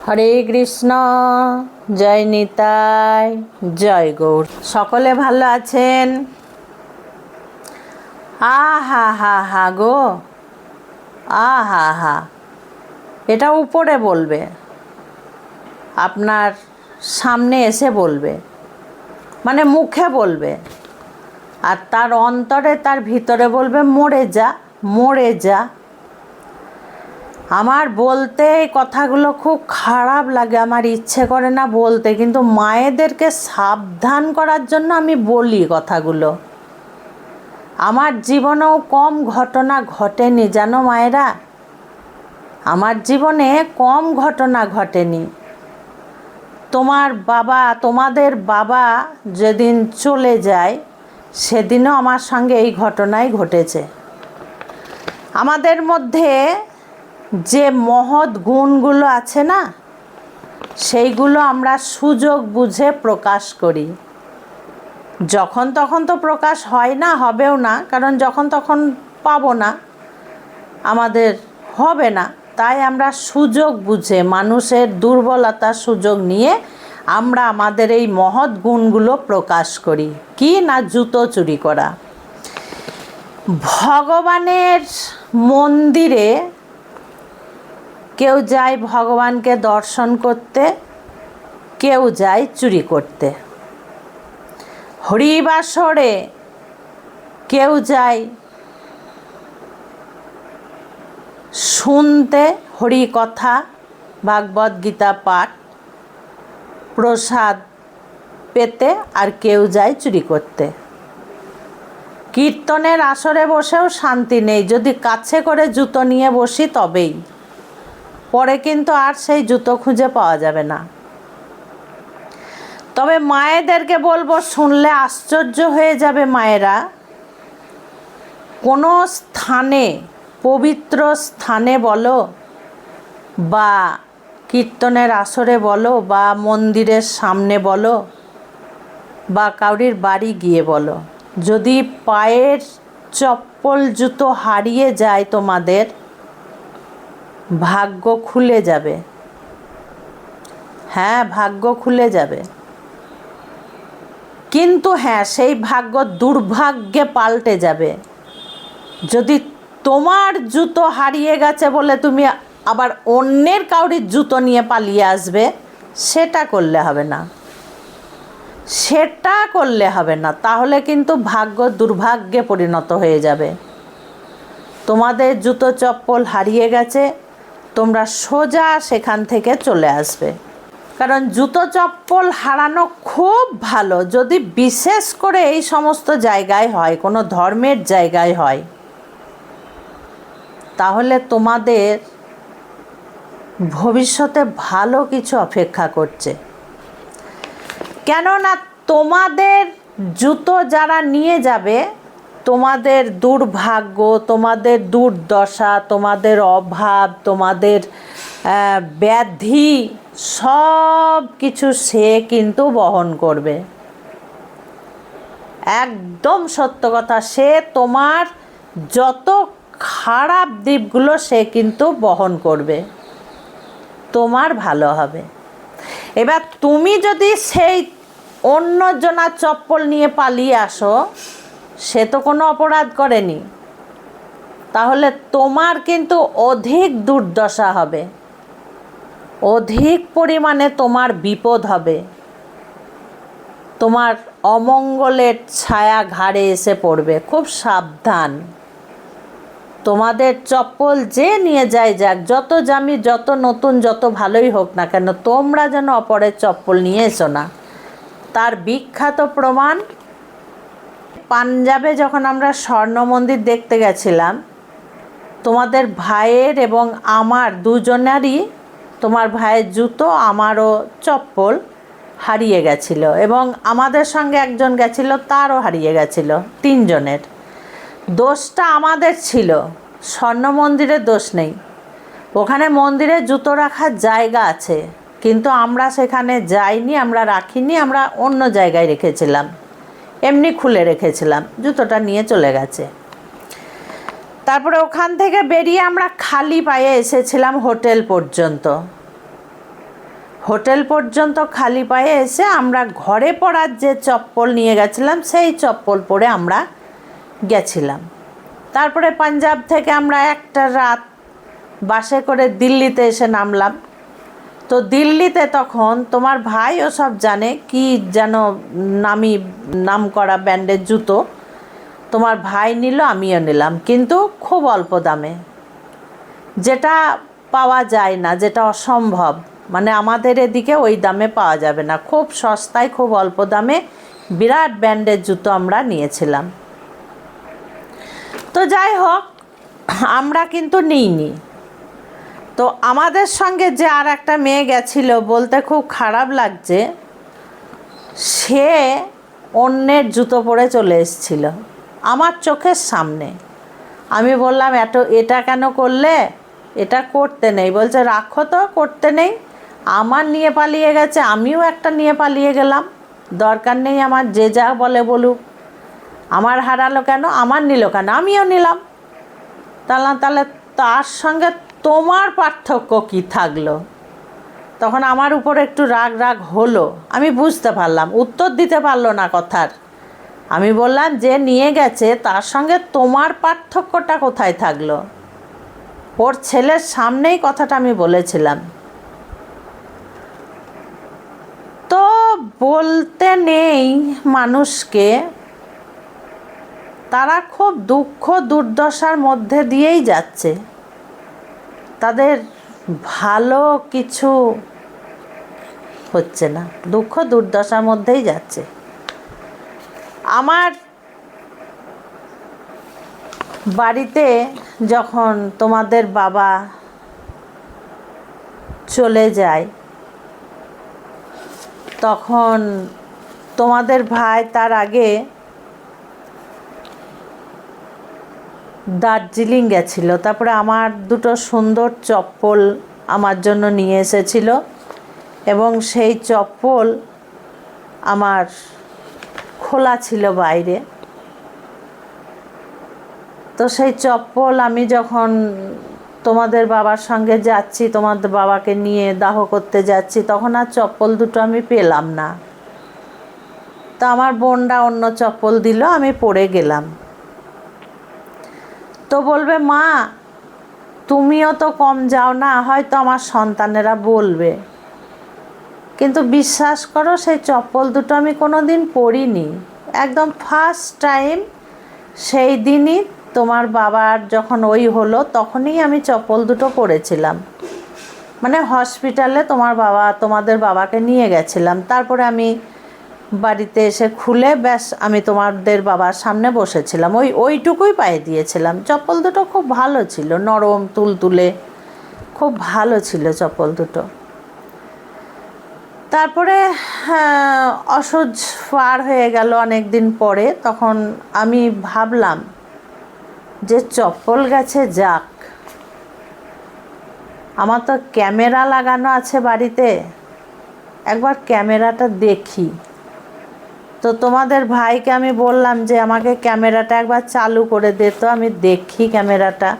হরে কৃষ্ণ, জয় নিতাই, জয় গৌর। সকলে ভালো আছেন? আহা হা হা গো, আহা হা। এটা উপরে বলবে, আপনার সামনে এসে বলবে, মানে মুখে বলবে, আর তার অন্তরে, তার ভিতরে বলবে মরে যা, মরে যা। আমার বলতে এই কথাগুলো খুব খারাপ লাগে, আমার ইচ্ছে করে না বলতে, কিন্তু মায়েদেরকে সাবধান করার জন্য আমি বলি কথাগুলো। আমার জীবনেও কম ঘটনা ঘটেনি জানো মায়েরা, আমার জীবনে কম ঘটনা ঘটেনি। তোমাদের বাবা যেদিন চলে যায় সেদিনও আমার সঙ্গে এই ঘটনাই ঘটেছে। আমাদের মধ্যে যে মহৎ গুণগুলো আছে না, সেইগুলো আমরা সুযোগ বুঝে প্রকাশ করি। যখন তখন তো প্রকাশ হয় না, হবেও না, কারণ যখন তখন পাবো না, আমাদের হবে না। তাই আমরা সুযোগ বুঝে, মানুষের দুর্বলতার সুযোগ নিয়ে আমরা আমাদের এই মহৎ গুণগুলো প্রকাশ করি। কি না, জুতো চুরি করা। ভগবানের মন্দিরে কেউ যায় ভগবানকে দর্শন করতে, কেউ যায় চুরি করতে। হরিবাসরে কেউ যায় শুনতে হরি কথা, ভাগবত গীতা পাঠ, প্রসাদ পেতে, আর কেউ যায় চুরি করতে। কীর্তনের আসরে বসেও শান্তি নেই, যদি কাছে করে জুতো নিয়ে বসি তবেই, পরে কিন্তু আর সেই জুতো খুঁজে পাওয়া যাবে না। তবে মায়েদেরকে বলবো, শুনলে আশ্চর্য হয়ে যাবে মায়েরা, কোনো স্থানে, পবিত্র স্থানে বলো বা কীর্তনের আসরে বলো বা মন্দিরের সামনে বলো বা কাউরির বাড়ি গিয়ে বলো, যদি পায়ের চপ্পল জুতো হারিয়ে যায় তোমাদের, ভাগ্য খুলে যাবে। হ্যাঁ, ভাগ্য খুলে যাবে, কিন্তু হ্যাঁ, সেই ভাগ্য দুর্ভাগ্যে পাল্টে যাবে যদি তোমার জুতো হারিয়ে গেছে বলে তুমি আবার অন্যের কাউরির জুতো নিয়ে পালিয়ে আসবে। সেটা করলে হবে না, সেটা করলে হবে না, তাহলে কিন্তু ভাগ্য দুর্ভাগ্যে পরিণত হয়ে যাবে। তোমাদের জুতো চপ্পল হারিয়ে গেছে, তোমরা সোজা সেখান থেকে চলে আসবে। কারণ জুতো চপ্পল হারানো খুব ভালো, যদি বিশেষ করে এই সমস্ত জায়গায় হয়, কোনো ধর্মের জায়গায় হয়, তাহলে তোমাদের ভবিষ্যতে ভালো কিছু অপেক্ষা করছে। কেননা তোমাদের জুতো যারা নিয়ে যাবে, তোমাদের দুর্ভাগ্য, তোমাদের দুর্দশা, তোমাদের অভাব, তোমাদের ব্যাধি, সব কিছু সে কিন্তু বহন করবে। একদম সত্য কথা, সে তোমার যত খারাপ দিকগুলো সে কিন্তু বহন করবে, তোমার ভালো হবে। এবার তুমি যদি সেই অন্যজনার চপ্পল নিয়ে পালিয়ে আসো, সে তো কোনো অপরাধ করেনি, তাহলে তোমার কিন্তু অধিক দুর্দশা হবে, অধিক পরিমাণে তোমার বিপদ হবে, তোমার অমঙ্গলের ছায়া ঘাড়ে এসে পড়বে। খুব সাবধান। তোমাদের চপ্পল যে নিয়ে যায় যাক, যত দামি, যত নতুন, যত ভালোই হোক না কেন, তোমরা যেন অপরের চপ্পল নিয়ে এসো না। তার বিখ্যাত প্রমাণ, পাঞ্জাবে যখন আমরা স্বর্ণ মন্দির দেখতে গেছিলাম, তোমাদের ভাইয়ের এবং আমার দুজনেরই, তোমার ভাইয়ের জুতো, আমারও চপ্পল হারিয়ে গেছিল, এবং আমাদের সঙ্গে একজন গেছিল, তারও হারিয়ে গেছিল। তিনজনের। দোষটা আমাদের ছিল, স্বর্ণ মন্দিরের দোষ নেই। ওখানে মন্দিরে জুতো রাখার জায়গা আছে, কিন্তু আমরা সেখানে যাইনি, আমরা রাখিনি, আমরা অন্য জায়গায় রেখেছিলাম, এমনি খুলে রেখেছিলাম, জুতোটা নিয়ে চলে গেছে। তারপরে ওখান থেকে বেরিয়ে আমরা খালি পায়ে এসেছিলাম হোটেল পর্যন্ত। হোটেল পর্যন্ত খালি পায়ে এসে আমরা ঘরে পরার যে চপ্পল নিয়ে গেছিলাম সেই চপ্পল পরে আমরা গেছিলাম। তারপরে পাঞ্জাব থেকে আমরা একটা রাত বাসে করে দিল্লিতে এসে নামলাম। তো দিল্লিতে তখন তোমার ভাইও সব জানে, কি যেন নাম করা ব্র্যান্ডের জুতো তোমার ভাই নিল, আমিও নিলাম, কিন্তু খুব অল্প দামে, যেটা পাওয়া যায় না, যেটা অসম্ভব, মানে আমাদের এদিকে ওই দামে পাওয়া যাবে না। খুব সস্তায় খুব অল্প দামে বিরাট ব্র্যান্ডের জুতো আমরা নিয়েছিলাম। তো যাই হোক, আমরা কিন্তু নিইনি। তো আমাদের সঙ্গে যে আর একটা মেয়ে গেছিল, বলতে খুব খারাপ লাগছে, সে অন্যের জুতো পরে চলে এসেছিল আমার চোখের সামনে। আমি বললাম এটা কেন করলে, এটা করতে নেই। বলছে রাখো তো, করতে নেই, আমার নিয়ে পালিয়ে গেছে, আমিও একটা নিয়ে পালিয়ে গেলাম, দরকার নেই আমার, যে যা বলে বলুক, আমার হারালো কেন, আমার নিল কেন, আমিও নিলাম। তাহলে তার সঙ্গে তোমার পার্থক্য কী থাকলো? তখন আমার উপর একটু রাগ হলো, আমি বুঝতে পারলাম, উত্তর দিতে পারলো না কথার। আমি বললাম যে নিয়ে গেছে তার সঙ্গে তোমার পার্থক্যটা কোথায় থাকলো? ওর ছেলের সামনেই কথাটা আমি বলেছিলাম। তো বলতে নেই মানুষকে, তারা খুব দুঃখ দুর্দশার মধ্যে দিয়েই যাচ্ছে, তাদের ভালো কিছু হচ্ছে না, দুঃখ দুর্দশার মধ্যেই যাচ্ছে। আমার বাড়িতে যখন তোমাদের বাবা চলে যায়, তখন তোমাদের ভাই তার আগে দার্জিলিং গেছিল। তারপরে আমার দুটো সুন্দর চপ্পল আমার জন্য নিয়ে এসেছিল, এবং সেই চপ্পল আমার খোলা ছিল বাইরে। তো সেই চপ্পল আমি যখন তোমাদের বাবার সঙ্গে যাচ্ছি, তোমাদের বাবাকে নিয়ে দাহ করতে যাচ্ছি, তখন আর চপ্পল দুটো আমি পেলাম না। তো আমার বোনরা অন্য চপ্পল দিল, আমি পরে গেলাম। তো বলবে মা তুমিও তো কম যাও না, হয়তো আমার সন্তানেরা বলবে, কিন্তু বিশ্বাস করো সেই চপ্পল দুটো আমি কোনো দিন পরিনি। একদম ফার্স্ট টাইম সেই দিনই তোমার বাবার যখন ওই হলো, তখনই আমি চপ্পল দুটো পরেছিলাম। মানে হসপিটালে তোমাদের বাবাকে নিয়ে গেছিলাম, তারপরে আমি বাড়িতে এসে খুলে ব্যাস আমি তোমাদের বাবার সামনে বসেছিলাম, ওইটুকুই পায়ে দিয়েছিলাম। চপ্পল দুটো খুব ভালো ছিল, নরম তুলতুলে, খুব ভালো ছিল চপ্পল দুটো। তারপরে অসহ্য পার হয়ে গেল অনেক দিন পরে, তখন আমি ভাবলাম যে চপ্পল গেছে যাক, আমার তো ক্যামেরা লাগানো আছে বাড়িতে, একবার ক্যামেরাটা দেখি। তো তোমাদের ভাইকে আমি বললাম যে আমাকে ক্যামেরাটা একবার চালু করে দে তো, আমি দেখি ক্যামেরাটা।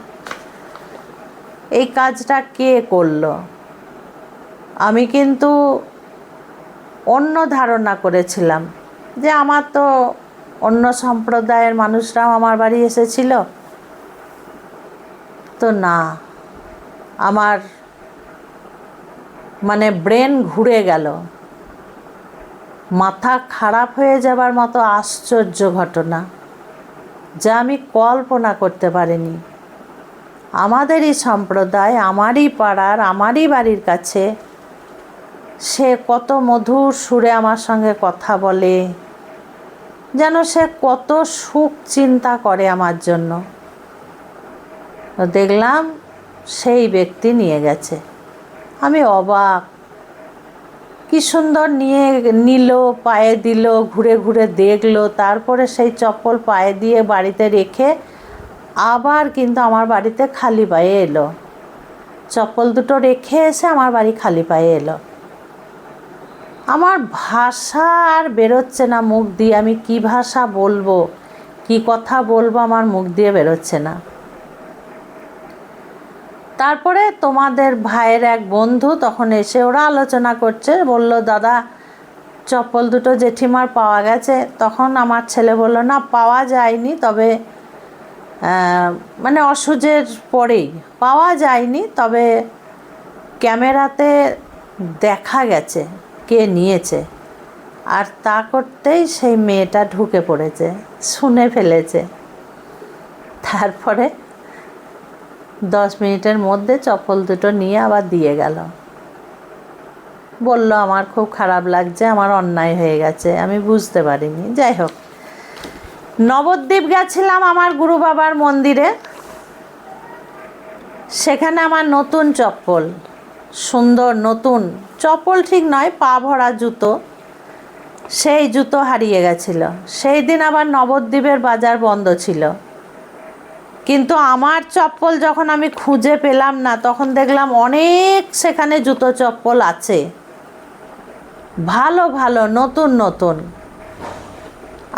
এই কাজটা কে করলো? আমি কিন্তু অন্য ধারণা করেছিলাম যে আমার তো অন্য সম্প্রদায়ের মানুষরাও আমার বাড়ি এসেছিল, তো না, আমার মানে ব্রেন ঘুরে গেল, মাথা খারাপ হয়ে যাবার মতো আশ্চর্য ঘটনা, যা আমি কল্পনা করতে পারিনি। আমাদেরই সম্প্রদায়, আমারই পাড়ার, আমারই বাড়ির কাছে, সে কত মধুর সুরে আমার সঙ্গে কথা বলে, যেন সে কত সুখ চিন্তা করে আমার জন্য। দেখলাম সেই ব্যক্তি নিয়ে গেছে, আমি অবাক, কি সুন্দর নিল, পায়ে দিল, ঘুরে ঘুরে দেখলো, তারপরে সেই চপ্পল পায়ে দিয়ে বাড়িতে রেখে আবার কিন্তু আমার বাড়িতে খালি পায়ে এলো। চপ্পল দুটো রেখে এসে আমার বাড়ি খালি পায়ে এলো। আমার ভাষা আর বেরোচ্ছে না মুখ দিয়ে, আমি কি ভাষা বলবো, কি কথা বলবো, আমার মুখ দিয়ে বেরোচ্ছে না। তারপরে তোমাদের ভাইয়ের এক বন্ধু তখন এসে ওরা আলোচনা করছে, বলল দাদা চপ্পল দুটো জেঠিমার পাওয়া গেছে। তখন আমার ছেলে বলল না পাওয়া যায়নি, তবে মানে অসুজের পরেই পাওয়া যায়নি, তবে ক্যামেরাতে দেখা গেছে কে নিয়েছে। আর তা করতেই সেই মেয়েটা ঢুকে পড়েছে, শুনে ফেলেছে। তারপরে 10 মিনিটের মধ্যে চপ্পল দুটো নিয়ে আবার দিয়ে গেল। বলল আমার খুব খারাপ লাগছে, আমার অন্যায় হয়ে গেছে, আমি বুঝতে পারিনি। যাই হোক, নবদ্বীপ গেছিলাম আমার গুরু বাবার মন্দিরে। সেখানে আমার নতুন চপ্পল, সুন্দর নতুন চপ্পল ঠিক নয়, পা ভরা জুতো, সেই জুতো হারিয়ে গেছিল। সেই দিন আবার নবদ্বীপের বাজার বন্ধ ছিল। কিন্তু আমার চপ্পল যখন আমি খুঁজে পেলাম না, তখন দেখলাম অনেক সেখানে জুতো চপ্পল আছে, ভালো ভালো নতুন নতুন,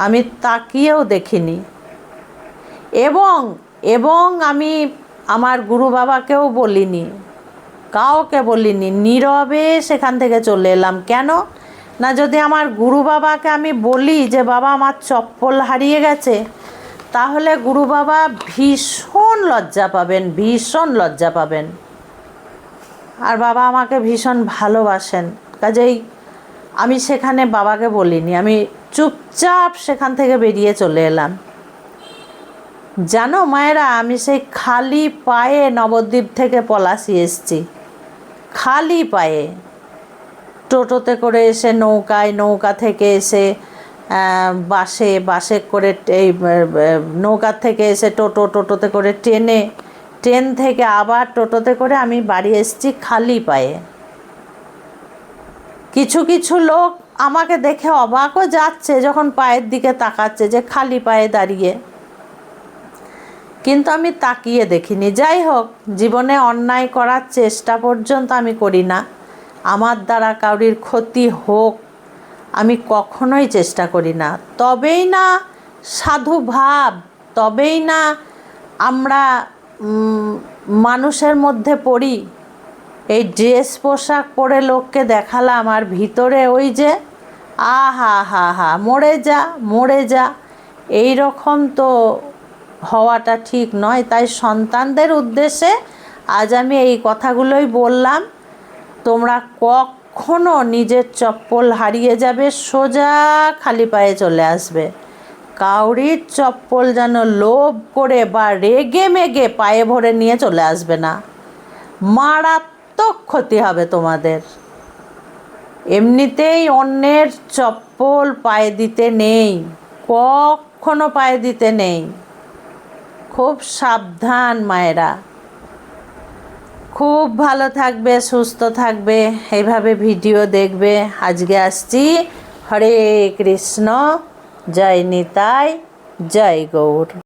আমি তাকিয়েও দেখিনি। এবং আমি আমার গুরু বাবাকেও বলিনি, কাউকে বলিনি, নীরবে সেখান থেকে চলে এলাম। কেন না, যদি আমার গুরু বাবাকে আমি বলি যে বাবা আমার চপ্পল হারিয়ে গেছে, তাহলে গুরু বাবা ভীষণ লজ্জা পাবেন, ভীষণ লজ্জা পাবেন। আর বাবা আমাকে ভীষণ ভালোবাসেন, কাজেই আমি সেখানে বাবাকে বলিনি, আমি চুপচাপ সেখান থেকে বেরিয়ে চলে এলাম। জানো মায়েরা, আমি সেই খালি পায়ে নবদ্বীপ থেকে পলাশি এসেছি, খালি পায়ে। টোটোতে করে এসে নৌকায়, নৌকা থেকে এসে বাসে করে, এই নৌকা থেকে এসে টোটোতে করে ট্রেন থেকে আবার টোটোতে করে আমি বাড়ি এসেছি খালি পায়ে। কিছু কিছু লোক আমাকে দেখে অবাকও যাচ্ছে যখন পায়ের দিকে তাকাচ্ছে যে খালি পায়ে দাঁড়িয়ে, কিন্তু আমি তাকিয়ে দেখিনি। যাই হোক, জীবনে অন্যায় করার চেষ্টা পর্যন্ত আমি করি না। আমার দ্বারা কারোর ক্ষতি হোক আমি কখনোই চেষ্টা করি না। তবেই না সাধু ভাব, তবেই না আমরা মানুষের মধ্যে পড়ি। এই ড্রেস পোশাক পরে লোককে দেখালাম, আর ভিতরে ওই যে আহা হা হা মরে যা মরে যা, এই রকম তো হওয়াটা ঠিক নয়। তাই সন্তানদের উদ্দেশ্যে আজ আমি এই কথাগুলোই বললাম। তোমরা কখনো নিজের চপ্পল হারিয়ে যাবে, সোজা খালি পায়ে চলে আসবে। কাউরির চপ্পল যেন লোভ করে বা রেগে মেগে পায়ে ভরে নিয়ে চলে আসবে না, মারাত্মক ক্ষতি হবে তোমাদের। এমনিতেই অন্যের চপ্পল পায়ে দিতে নেই, কখনো পায়ে দিতে নেই। খুব সাবধান মায়েরা। খুব ভালো থাকবে, সুস্থ থাকবে, এইভাবে ভিডিও দেখবে। আজকে আসছি। হরে কৃষ্ণ, জয় নিতাই, জয় গৌর।